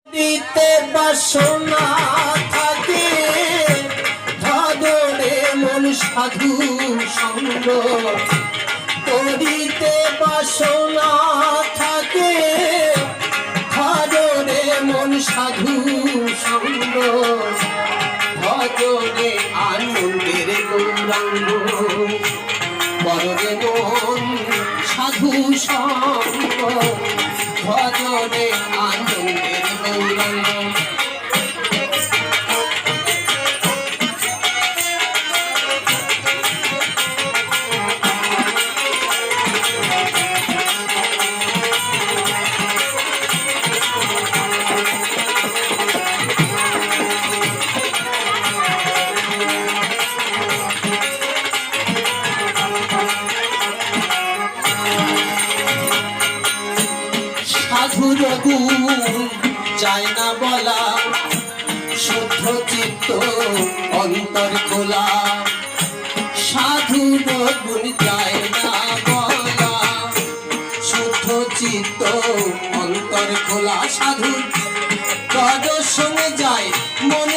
দিতে বাসনা থাকে ধরে মন সাধু সঙ্গ করিতে বাসনা থাকে ধরে মন সাধু সঙ্গ ভজনে আনন্দের গৌরাঙ্গ বররে মন সাধু সঙ্গ ভজনে আনন্দের গৌরাঙ্গ সাধুর গুণ যায় না বলা শুদ্ধ চিত্ত অন্তর খোলা সাধুর গুণ যায় না বলা শুদ্ধ চিত্ত অন্তর খোলা সাধুর দর্শনে যায় মন